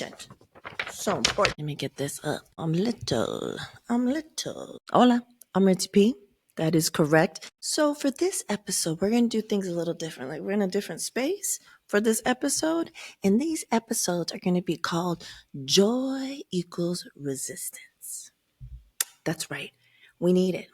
important. So important. Let me get this up. I'm little. Hola, I'm Ritzy P. That is correct. So for this episode, we're going to do things a little differently. We're in a different space for this episode. And these episodes are going to be called Joy Equals Resistance. That's right. We need it.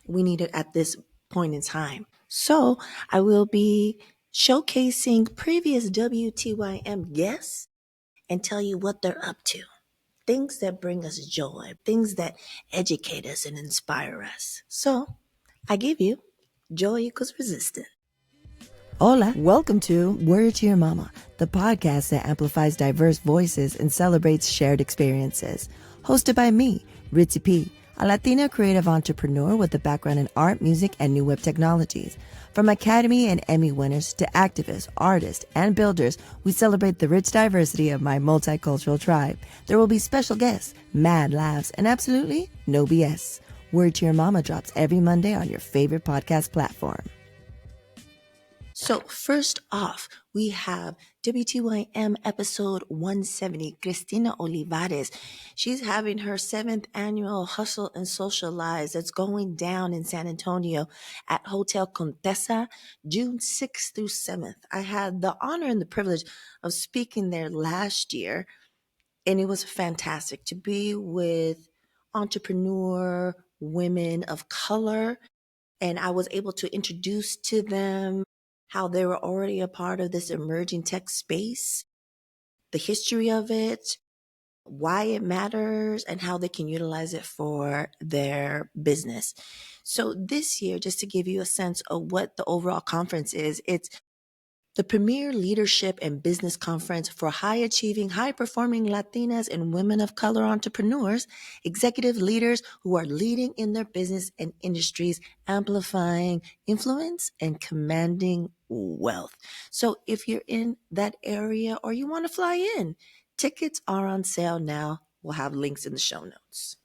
We need it at this point in time. So I will be showcasing previous WTYM guests and tell you what they're up to. Things that bring us joy, things that educate us and inspire us. So I give you Joy Equals Resistance. Hola, welcome to Word to Your Mama, the podcast that amplifies diverse voices and celebrates shared experiences. Hosted by me, Ritzy P., a Latina creative entrepreneur with a background in art, music, and new web technologies. From Academy and Emmy winners to activists, artists, and builders, we celebrate the rich diversity of my multicultural tribe. There will be special guests, mad laughs, and absolutely no BS. Word to Your Mama drops every Monday on your favorite podcast platform. So first off, we have WTYM episode 170, Christina Olivarez. She's having her 7th annual Hustle and Socialize that's going down in San Antonio at Hotel Contessa, June 6th through 7th. I had the honor and the privilege of speaking there last year, and it was fantastic to be with entrepreneur women of color. And I was able to introduce to them how they were already a part of this emerging tech space, the history of it, why it matters, and how they can utilize it for their business. So this year, just to give you a sense of what the overall conference is, it's the premier leadership and business conference for high-achieving, high-performing Latinas and women of color entrepreneurs, executive leaders who are leading in their business and industries, amplifying influence and commanding wealth. So if you're in that area or you want to fly in, tickets are on sale now. We'll have links in the show notes.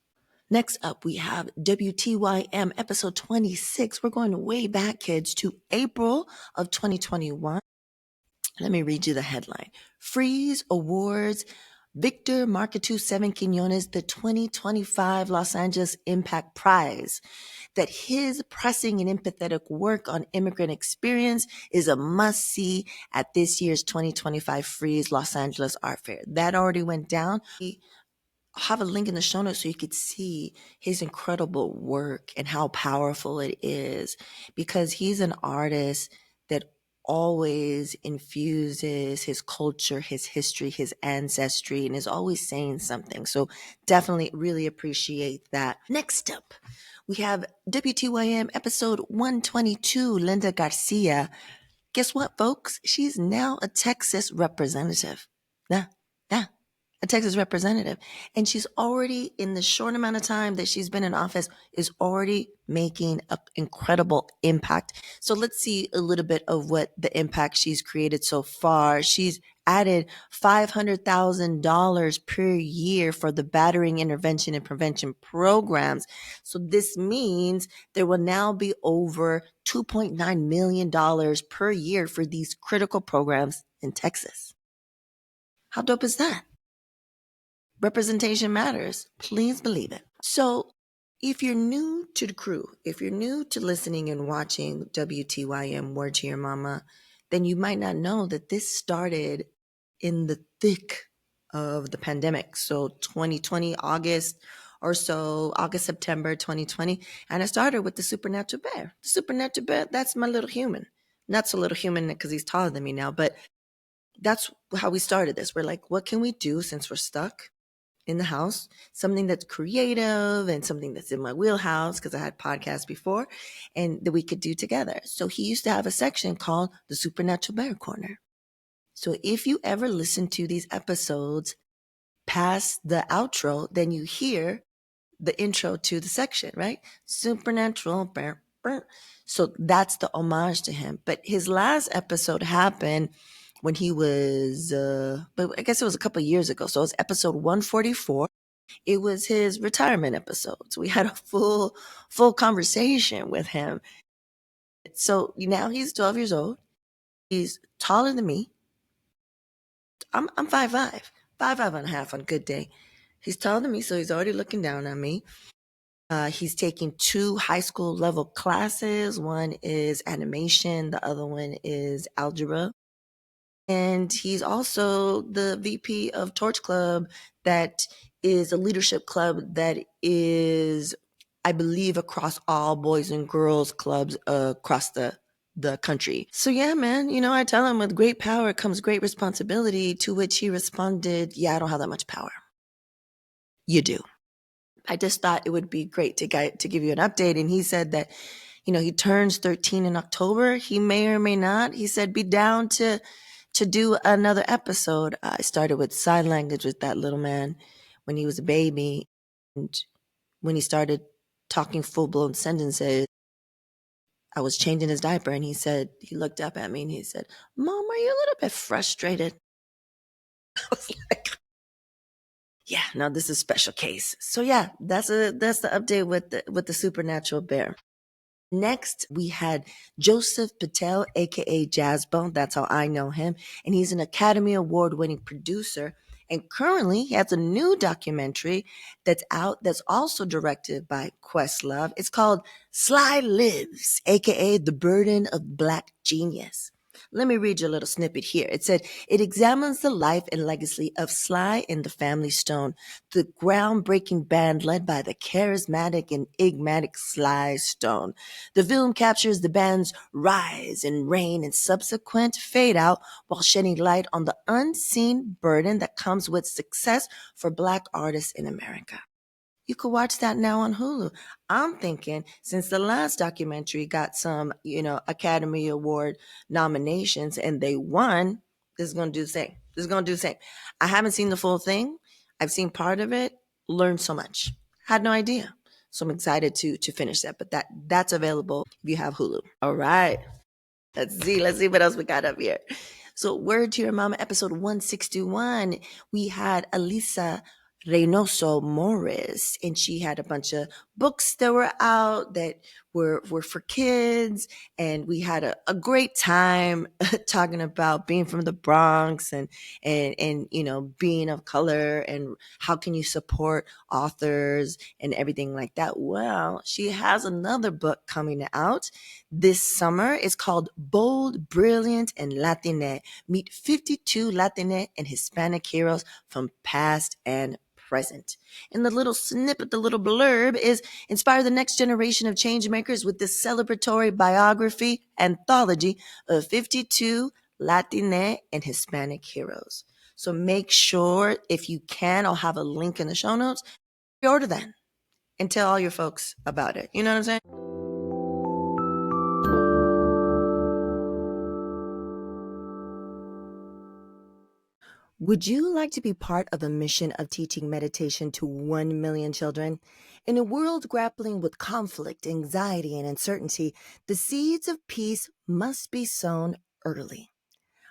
Next up, we have WTYM episode 26. We're going way back, kids, to April of 2021. Let me read you the headline. Frieze Awards Victor Marquetu Seven Quinones the 2025 Los Angeles Impact Prize. That his pressing and empathetic work on immigrant experience is a must-see at this year's 2025 Frieze Los Angeles Art Fair. That already went down. We have a link in the show notes so you could see his incredible work and how powerful it is, because he's an artist that always infuses his culture, his history, his ancestry, and is always saying something. So definitely really appreciate that. Next up, we have WTYM episode 122, Linda Garcia. Guess what, folks? She's now a Texas representative. Yeah. A Texas representative. And she's already, in the short amount of time that she's been in office, is already making an incredible impact. So let's see a little bit of what the impact she's created so far. She's added $500,000 per year for the battering intervention and prevention programs. So this means there will now be over $2.9 million per year for these critical programs in Texas. How dope is that? Representation matters. Please believe it. So if you're new to the crew, if you're new to listening and watching WTYM Word to Your Mama, then you might not know that this started in the thick of the pandemic. So 2020, August or so, August, September 2020. And I started with the Supernatural Bear. The Supernatural Bear, that's my little human. Not so little human because he's taller than me now, but that's how we started this. We're like, what can we do since we're stuck in the house, something that's creative and something that's in my wheelhouse, because I had podcasts before, and that we could do together. So he used to have a section called the Supernatural Bear Corner. So if you ever listen to these episodes past the outro, then you hear the intro to the section, right? Supernatural Bear. So that's the homage to him. But his last episode happened when he was, but I guess it was a couple of years ago. So it was episode 144. It was his retirement episode. So we had a full conversation with him. So now he's 12 years old. He's taller than me. I'm 5'5", five and a half on good day. He's taller than me, so he's already looking down on me. He's taking 2 high school level classes. One is animation, the other one is algebra. And he's also the VP of Torch Club, that is a leadership club that is, I believe, across all boys and girls clubs across the country. So yeah, man, I tell him with great power comes great responsibility, to which he responded, yeah, I don't have that much power. You do. I just thought it would be great to give you an update. And he said that, he turns 13 in October. He may or may not. He said, be down to do another episode. I started with sign language with that little man when he was a baby. And when he started talking full blown sentences, I was changing his diaper, and he looked up at me and he said, Mom, are you a little bit frustrated? I was like, yeah, no, this is a special case. So yeah, that's the update with the supernatural bear. Next, we had Joseph Patel, aka Jazzbo. That's how I know him. And he's an Academy Award winning producer. And currently, he has a new documentary that's out that's also directed by Questlove. It's called Sly Lives, aka The Burden of Black Genius. Let me read you a little snippet here. It said, it examines the life and legacy of Sly and the Family Stone, the groundbreaking band led by the charismatic and enigmatic Sly Stone. The film captures the band's rise and reign and subsequent fade out, while shedding light on the unseen burden that comes with success for Black artists in America. You could watch that now on Hulu. I'm thinking, since the last documentary got some, Academy Award nominations and they won, this is going to do the same. This is going to do the same. I haven't seen the full thing. I've seen part of it, learned so much. Had no idea. So I'm excited to finish that. But that's available if you have Hulu. All right. Let's see what else we got up here. So, Word to Your Mama, episode 161, we had Alyssa Reynoso Morris, and she had a bunch of books that were out that were for kids, and we had a great time talking about being from the Bronx and being of color, and how can you support authors and everything like that. Well, she has another book coming out this summer. It's called Bold, Brilliant, and Latine. Meet 52 Latine and Hispanic heroes from past and present. And the little snippet, the little blurb is, inspire the next generation of change makers with this celebratory biography anthology of 52 Latine and Hispanic heroes. So make sure, if you can, I'll have a link in the show notes, pre-order that and tell all your folks about it. You know what I'm saying? Would you like to be part of the mission of teaching meditation to 1 million children? In a world grappling with conflict, anxiety, and uncertainty, the seeds of peace must be sown early.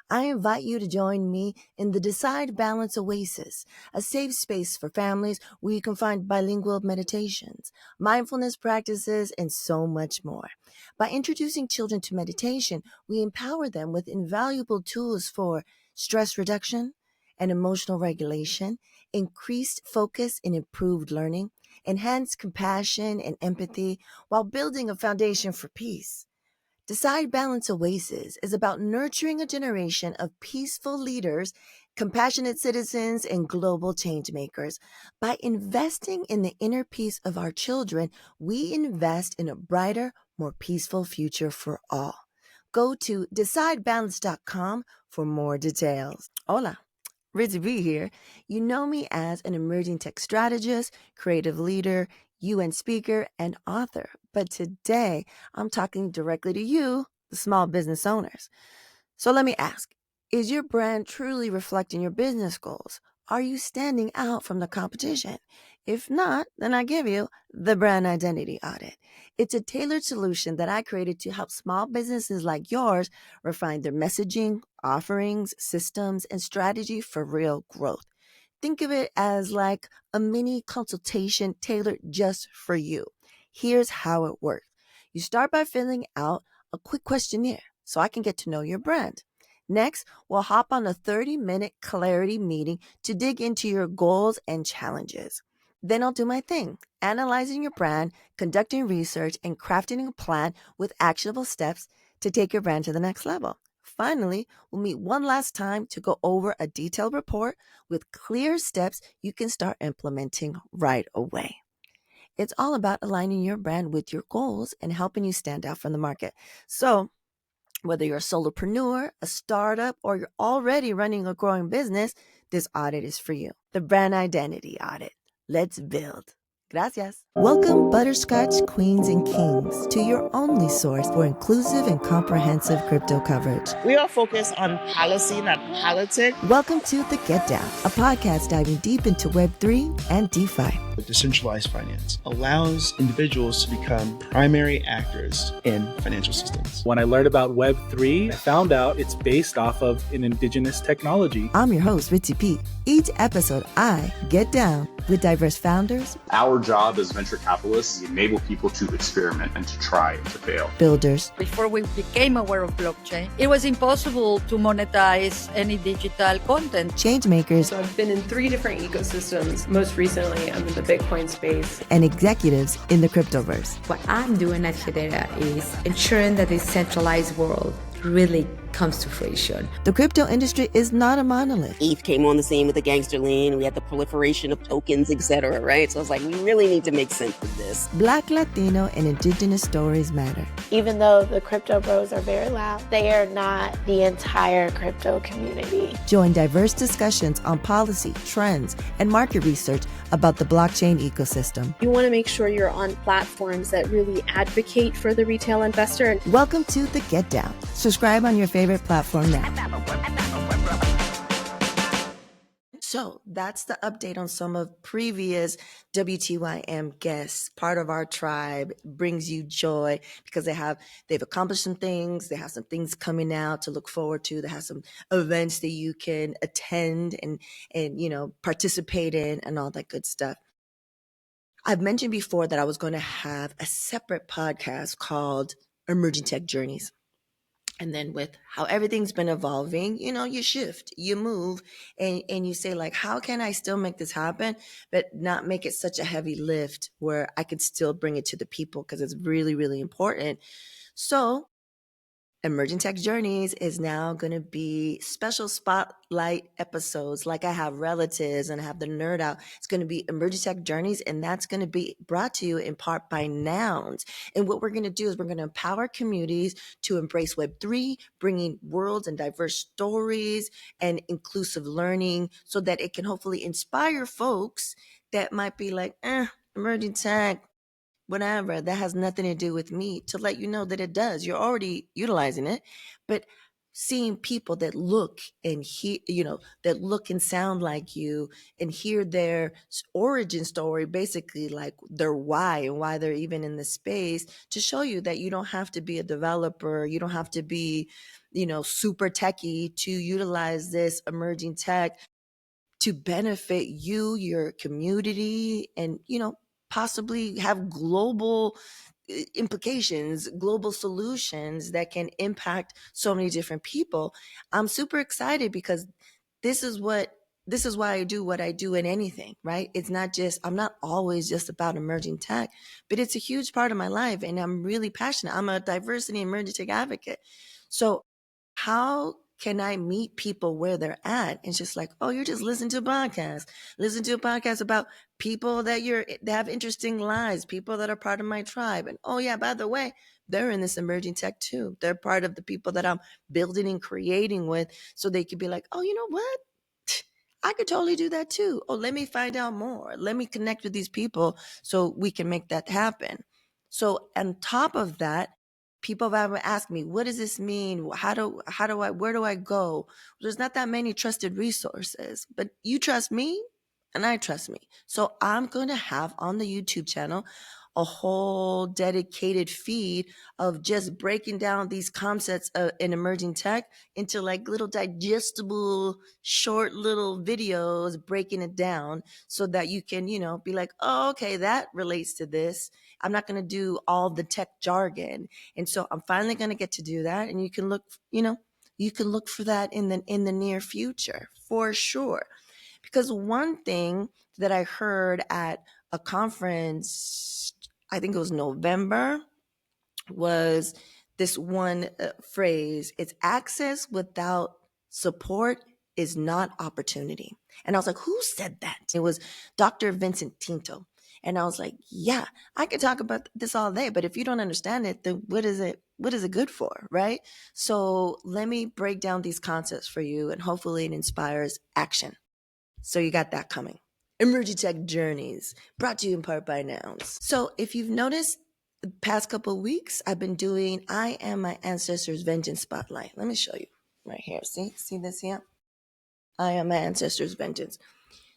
I invite you to join me in the Decide Balance Oasis, a safe space for families where you can find bilingual meditations, mindfulness practices, and so much more. By introducing children to meditation, we empower them with invaluable tools for stress reduction and emotional regulation, increased focus and improved learning, enhanced compassion and empathy, while building a foundation for peace. Decide Balance Oasis is about nurturing a generation of peaceful leaders, compassionate citizens, and global change makers. By investing in the inner peace of our children, we invest in a brighter, more peaceful future for all. Go to decidebalance.com for more details. Hola. Ritzy B here. You know me as an emerging tech strategist, creative leader, UN speaker, and author. But today, I'm talking directly to you, the small business owners. So let me ask, is your brand truly reflecting your business goals? Are you standing out from the competition? If not, then I give you the Brand Identity Audit. It's a tailored solution that I created to help small businesses like yours refine their messaging, offerings, systems, and strategy for real growth. Think of it as like a mini consultation tailored just for you. Here's how it works. You start by filling out a quick questionnaire so I can get to know your brand. Next, we'll hop on a 30-minute clarity meeting to dig into your goals and challenges. Then I'll do my thing, analyzing your brand, conducting research, and crafting a plan with actionable steps to take your brand to the next level. Finally, we'll meet one last time to go over a detailed report with clear steps you can start implementing right away. It's all about aligning your brand with your goals and helping you stand out from the market. So, whether you're a solopreneur, a startup, or you're already running a growing business, this audit is for you. The Brand Identity Audit. Let's build. Gracias. Welcome, Butterscotch Queens and Kings, to your only source for inclusive and comprehensive crypto coverage. We are focused on policy, not politics. Welcome to The Get Down, a podcast diving deep into Web3 and DeFi. Decentralized finance allows individuals to become primary actors in financial systems. When I learned about Web3, I found out it's based off of an indigenous technology. I'm your host, Ritzy P. Each episode, I get down with diverse founders. Our job as venture capitalists is to enable people to experiment and to try and to fail. Builders. Before we became aware of blockchain, it was impossible to monetize any digital content. Change makers. So I've been in 3 different ecosystems. Most recently, I'm in the Bitcoin space. And executives in the cryptoverse. What I'm doing at Hedera is ensuring that the centralized world really comes to fruition. The crypto industry is not a monolith. ETH came on the scene with the gangster lean. We had the proliferation of tokens, etc., right? So I was like, we really need to make sense of this. Black, Latino, and indigenous stories matter. Even though the crypto bros are very loud, they are not the entire crypto community. Join diverse discussions on policy, trends, and market research about the blockchain ecosystem. You want to make sure you're on platforms that really advocate for the retail investor. Welcome to The Get Down. Subscribe on your favorite platform now. So that's the update on some of previous WTYM guests. Part of our tribe brings you joy because they've accomplished some things. They have some things coming out to look forward to. They have some events that you can attend and participate in and all that good stuff. I've mentioned before that I was going to have a separate podcast called Emerging Tech Journeys. And then with how everything's been evolving, you shift, you move, and you say, like, how can I still make this happen, but not make it such a heavy lift where I could still bring it to the people because it's really, really important. So Emerging Tech Journeys is now going to be special spotlight episodes. Like I have relatives and I have the nerd out. It's going to be Emerging Tech Journeys, and that's going to be brought to you in part by Nouns. And what we're going to do is we're going to empower communities to embrace Web3, bringing worlds and diverse stories and inclusive learning so that it can hopefully inspire folks that might be like, emerging tech, whatever, that has nothing to do with me, to let you know that it does. You're already utilizing it, but seeing people that look and hear, that look and sound like you and hear their origin story, basically like their why and why they're even in the space, to show you that you don't have to be a developer. You don't have to be, super techie to utilize this emerging tech to benefit you, your community, and, possibly have global implications, global solutions that can impact so many different people. I'm super excited because this is why I do what I do in anything, right? It's not just, I'm not always just about emerging tech, but it's a huge part of my life and I'm really passionate. I'm a diversity emerging tech advocate. So how can I meet people where they're at? And it's just like, oh, you're just listening to a podcast. Listen to a podcast about people that have interesting lives, people that are part of my tribe. And oh yeah, by the way, they're in this emerging tech too. They're part of the people that I'm building and creating with, so they could be like, oh, you know what? I could totally do that too. Oh, let me find out more. Let me connect with these people so we can make that happen. So on top of that, people have asked me, what does this mean? Where do I go? There's not that many trusted resources, but you trust me and I trust me. So I'm going to have on the YouTube channel a whole dedicated feed of just breaking down these concepts in emerging tech into like little digestible, short little videos, breaking it down so that you can, be like, oh, okay, that relates to this. I'm not going to do all the tech jargon. And so I'm finally going to get to do that. And you can look, you can look for that in the near future for sure. Because one thing that I heard at a conference, I think it was November, was this one phrase: it's access without support is not opportunity. And I was like, who said that? It was Dr. Vincent Tinto. And I was like, yeah, I could talk about this all day, but if you don't understand it, then what is it good for, right? So let me break down these concepts for you, and hopefully it inspires action. So you got that coming. Emerging Tech Journeys, brought to you in part by Nouns. So if you've noticed, the past couple of weeks, I've been doing I Am My Ancestors Vengeance Spotlight. Let me show you right here. See this here? I Am My Ancestors Vengeance.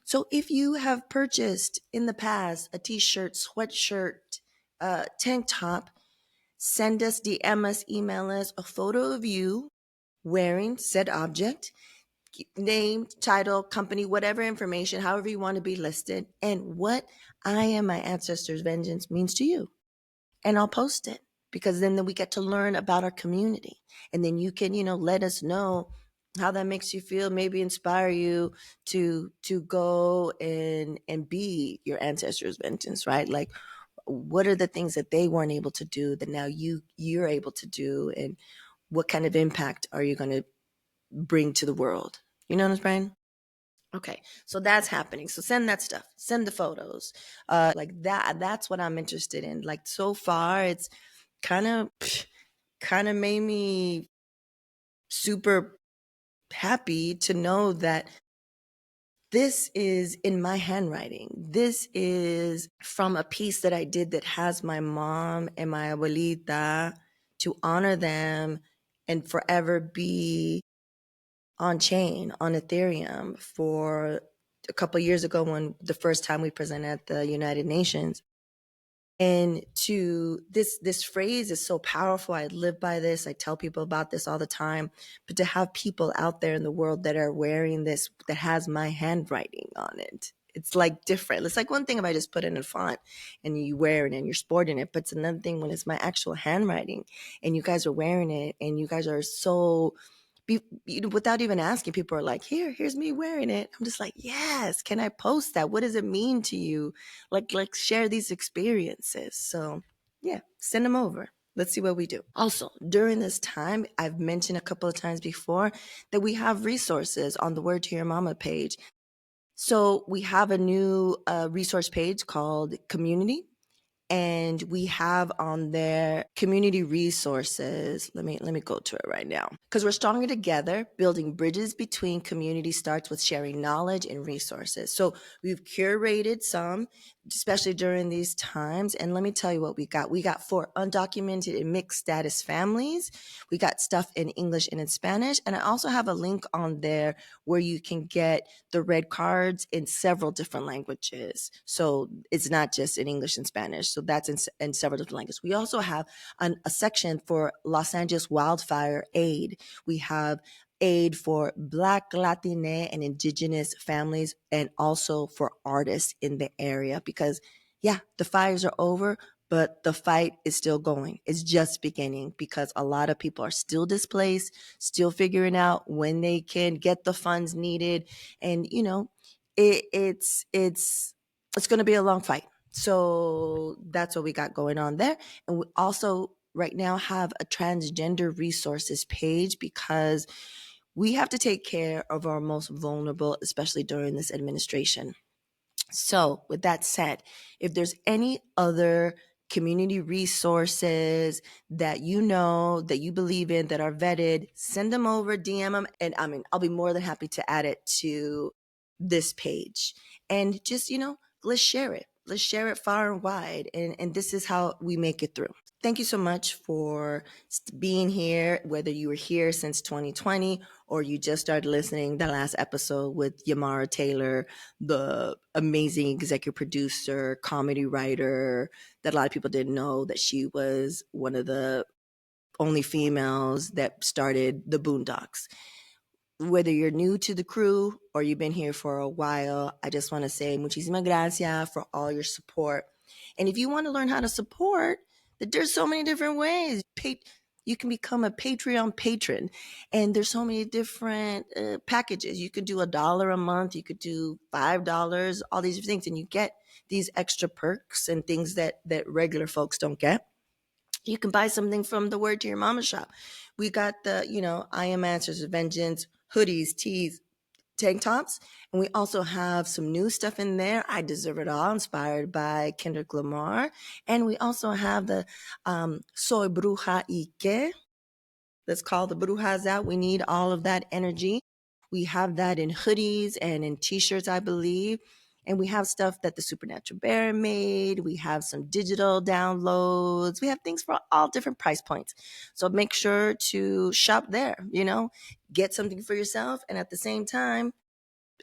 So if you have purchased in the past a t-shirt, sweatshirt, tank top, send us, DM us, email us a photo of you wearing said object, name, title, company, whatever information, however you want to be listed, and what I Am My Ancestors Vengeance means to you. And I'll post it, because then we get to learn about our community. And then you can, let us know how that makes you feel, maybe inspire you to go and be your ancestors' vengeance, right? Like, what are the things that they weren't able to do that now you're able to do, and what kind of impact are you going to bring to the world? You know what I'm saying? Okay, so that's happening. So send that stuff. Send the photos. Like that's what I'm interested in. Like, so far, it's kind of made me super happy to know that this is in my handwriting. This is from a piece that I did that has my mom and my abuelita, to honor them and forever be on chain, on Ethereum, for a couple years ago, when the first time we presented at the United Nations. And to this phrase is so powerful. I live by this. I tell people about this all the time. But to have people out there in the world that are wearing this, that has my handwriting on it, it's like different. It's like one thing if I just put in a font and you wear it and you're sporting it, but it's another thing when it's my actual handwriting and you guys are wearing it, and you guys are so, without even asking, people are like, here's me wearing it. I'm just like, yes, can I post that? What does it mean to you? Like share these experiences. So yeah, send them over. Let's see what we do. Also, during this time, I've mentioned a couple of times before that we have resources on the Word to Your Mama page. So we have a new resource page called Community. And we have on there community resources. Let me go to it right now. Because we're stronger together, building bridges between communities starts with sharing knowledge and resources. So we've curated some, especially during these times. And let me tell you what we got. We got for undocumented and mixed status families. We got stuff in English and in Spanish. And I also have a link on there where you can get the red cards in several different languages. So it's not just in English and Spanish. So that's in several different languages. We also have a section for Los Angeles wildfire aid. We have aid for Black, Latine, and Indigenous families, and also for artists in the area, because yeah, the fires are over, but the fight is still going. It's just beginning, because a lot of people are still displaced, still figuring out when they can get the funds needed. And it's going to be a long fight. So that's what we got going on there. And we also right now have a transgender resources page, because we have to take care of our most vulnerable, especially during this administration. So with that said, if there's any other community resources that that you believe in, that are vetted, send them over, DM them. And I'll be more than happy to add it to this page. And just, let's share it. Let's share it far and wide. And this is how we make it through. Thank you so much for being here, whether you were here since 2020 or you just started listening the last episode with Yamara Taylor, the amazing executive producer, comedy writer, that a lot of people didn't know that she was one of the only females that started the Boondocks. Whether you're new to the crew or you've been here for a while, I just want to say muchísimas gracias for all your support. And if you want to learn how to support, there's so many different ways. you can become a Patreon patron. And there's so many different packages. You could do $1 a month. You could do $5, all these things. And you get these extra perks and things that regular folks don't get. You can buy something from the Word to Your Mama shop. We got the, I Am Answers of Vengeance, hoodies, tees, tank tops. And we also have some new stuff in there. I Deserve It All, inspired by Kendrick Lamar. And we also have the Soy Bruja y Que. Let's call the brujas out. We need all of that energy. We have that in hoodies and in t-shirts, I believe. And we have stuff that the Supernatural Bear made. We have some digital downloads. We have things for all different price points. So make sure to shop there, get something for yourself. And at the same time,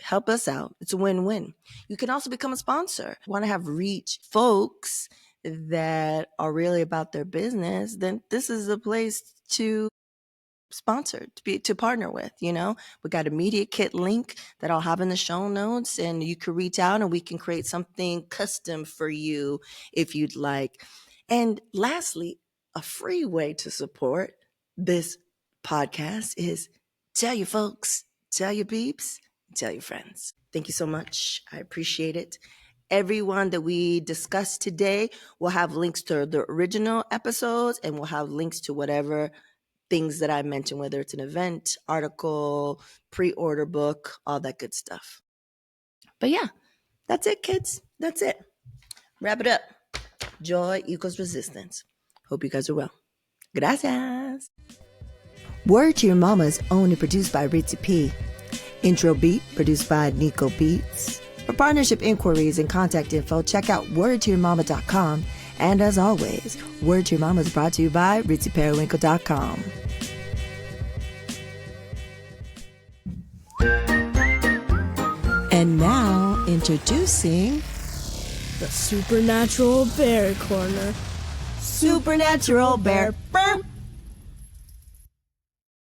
help us out. It's a win-win. You can also become a sponsor. Want to have reach folks that are really about their business, then this is a place to sponsor, to partner with. We got a media kit link that I'll have in the show notes, and you can reach out and we can create something custom for you if you'd like. And lastly, a free way to support this podcast is tell your folks, tell your peeps, tell your friends. Thank you so much. I appreciate it. Everyone that we discussed today will have links to the original episodes, and we'll have links to whatever things that I mentioned, whether it's an event, article, pre-order book, all that good stuff. But yeah, that's it, kids. That's it. Wrap it up. Joy equals resistance. Hope you guys are well. Gracias. Word to Your Mama is owned and produced by Ritzy P. Intro beat produced by Nico Beats. For partnership inquiries and contact info, check out wordtoyourmama.com. And as always, Word to Your Mama is brought to you by ritzyperiwinkle.com. And now, introducing the Supernatural Bear Corner. Supernatural Bear.